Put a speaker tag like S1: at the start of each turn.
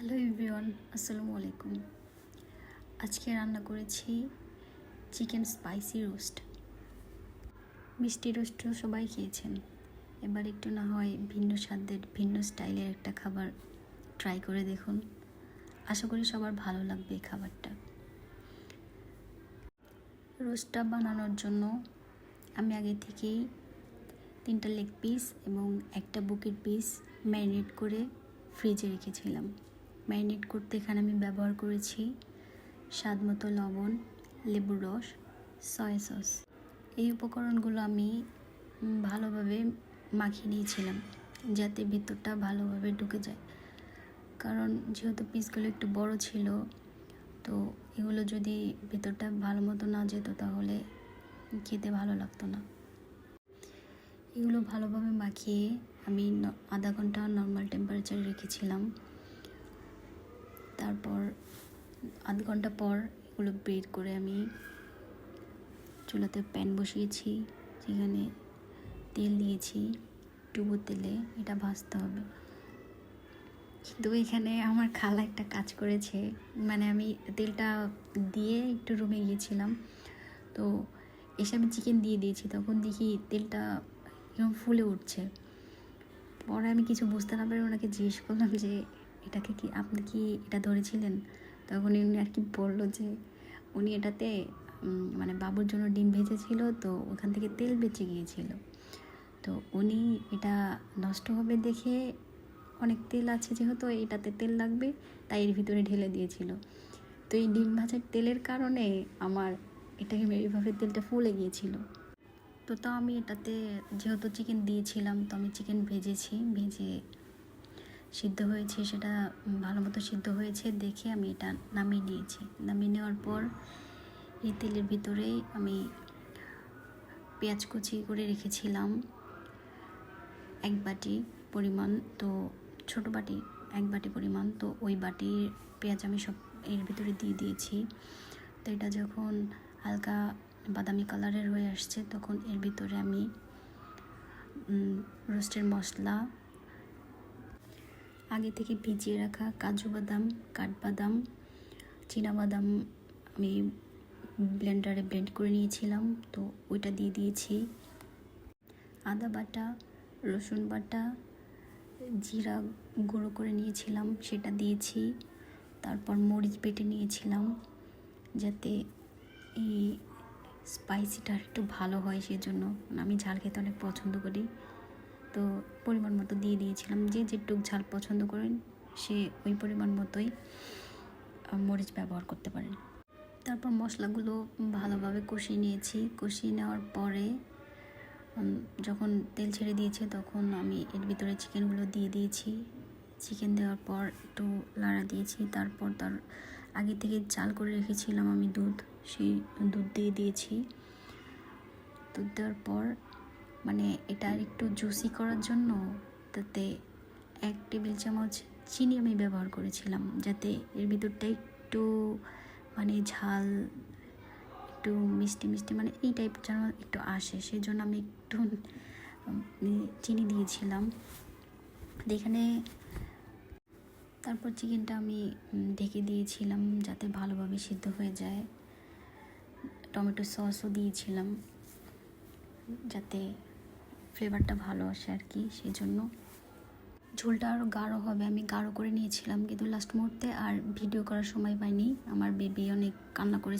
S1: Hello everyone, আসসালামু আলাইকুম। আজকে রান্না করেছি চিকেন স্পাইসি রোস্ট। মিষ্টি রোস্টও সবাই খেয়েছেন, এবার একটু না হয় ভিন্ন স্বাদের ভিন্ন স্টাইলের একটা খাবার ট্রাই করে দেখুন। আশা করি সবার ভালো লাগবে এই খাবারটা। রোস্টটা বানানোর জন্য আমি আগে থেকেই 3টা লেগ পিস এবং একটা বুকের পিস ম্যারিনেট করে ফ্রিজে রেখেছিলাম। ম্যারিনেট করতে এখানে আমি ব্যবহার করেছি স্বাদ মতো লবণ, লেবুর রস, সয়া সস। এই উপকরণগুলো আমি ভালোভাবে মাখিয়ে নিয়েছিলাম যাতে ভিতরটা ভালোভাবে ঢুকে যায়, কারণ যেহেতু পিসগুলো একটু বড় ছিল, তো এগুলো যদি ভিতরটা ভালো মতো না যেত তাহলে খেতে ভালো লাগতো না। এগুলো ভালোভাবে মাখিয়ে আমি আধা ঘন্টা নর্মাল টেম্পারেচারে রেখেছিলাম। তারপর আধ ঘন্টা পর এগুলো বের করে আমি চুলাতে প্যান বসিয়েছি, যেখানে তেল দিয়েছি। ডুবো তেলে এটা ভাজতে হবে। কিন্তু এখানে আমার খালা একটা কাজ করেছে, মানে আমি তেলটা দিয়ে একটু রুমে গিয়েছিলাম, তো এসে আমি চিকেন দিয়ে দিয়েছি, তখন দেখি তেলটা এরকম ফুলে উঠছে। পরে আমি কিছু বুঝতে না পারি ওনাকে জিজ্ঞেস করলাম যে এটাকে কি আপনি কি এটা ধরেছিলেন? তখন উনি আর কি বললো যে উনি এটাতে মানে বাবুর জন্য ডিম ভেজেছিল, তো ওখান থেকে তেল বেঁচে গিয়েছিল, তো উনি এটা নষ্ট হবে দেখে অনেক তেল আছে যেহেতু এটাতে তেল লাগবে তাই এর ভিতরে ঢেলে দিয়েছিল। তো এই ডিম ভাজার তেলের কারণে আমার এটাকে এইভাবে তেলটা ফুলে গিয়েছিল। তো তাও আমি এটাতে যেহেতু চিকেন দিয়েছিলাম, তো আমি চিকেন ভেজে সিদ্ধ হয়েছে, সেটা ভালো মতো সিদ্ধ হয়েছে দেখে আমি এটা নামিয়ে নিয়েছি। নামিয়ে নেওয়ার পর এই তেলের ভিতরেই আমি পেঁয়াজ কুচি করে রেখেছিলাম 1 বাটি পরিমাণ, তো ছোটো বাটি 1 বাটি পরিমাণ, তো ওই বাটির পেঁয়াজ আমি সব এর ভিতরে দিয়ে দিয়েছি। তো এটা যখন হালকা বাদামি কালারের হয়ে আসছে তখন এর ভিতরে আমি রোস্টের মশলা, আগে থেকে ভিজিয়ে রাখা কাজু বাদাম, কাঠবাদাম, চীনাবাদাম আমি ব্লেন্ডারে ব্লেন্ড করে নিয়েছিলাম, তো ওইটা দিয়ে দিয়েছি। আদা বাটা, রসুন বাটা, জিরা গুঁড়ো করে নিয়েছিলাম সেটা দিয়েছি। তারপর মরিচ বেটে নিয়েছিলাম যাতে এই স্পাইসিটা একটু ভালো হয়, সেজন্য আমি ঝাল খেতে অনেক পছন্দ করি, তো পরিমাণ মতো দিয়ে দিয়েছিলাম। যে যেটুক ঝাল পছন্দ করেন সে ওই পরিমাণ মতোই মরিচ ব্যবহার করতে পারেন। তারপর মশলাগুলো ভালোভাবে কষিয়ে নিয়েছি। কষিয়ে নেওয়ার পরে যখন তেল ছেড়ে দিয়েছে তখন আমি এর ভিতরে চিকেনগুলো দিয়ে দিয়েছি। চিকেন দেওয়ার পর একটু নাড়া দিয়েছি। তারপর তার আগে থেকে চাল করে রেখেছিলাম আমি দুধ, সেই দুধ দিয়ে দিয়েছি। দুধ দেওয়ার পর মানে এটা একটু জুসি করার জন্য তাতে 1 টেবিল চামচ চিনি আমি ব্যবহার করেছিলাম, যাতে এর ভিতরটা একটু মানে ঝাল, একটু মিষ্টি মিষ্টি মানে এই টাইপ যেন একটু আসে, সেই জন্য আমি একটু চিনি দিয়েছিলাম এখানে। তারপর চিকেনটা আমি ঢেকে দিয়েছিলাম যাতে ভালোভাবে সিদ্ধ হয়ে যায়। টমেটো সসও দিয়েছিলাম যাতে ফ্লেভারটা ভালো আসে আর কি, সেই জন্য। ঝোলটা আরও গাঢ় হবে আমি গাঢ় করে নিয়েছিলাম, কিন্তু লাস্ট মুহূর্তে আর ভিডিও করার সময় পাইনি, আমার বেবি অনেক কান্না করেছে।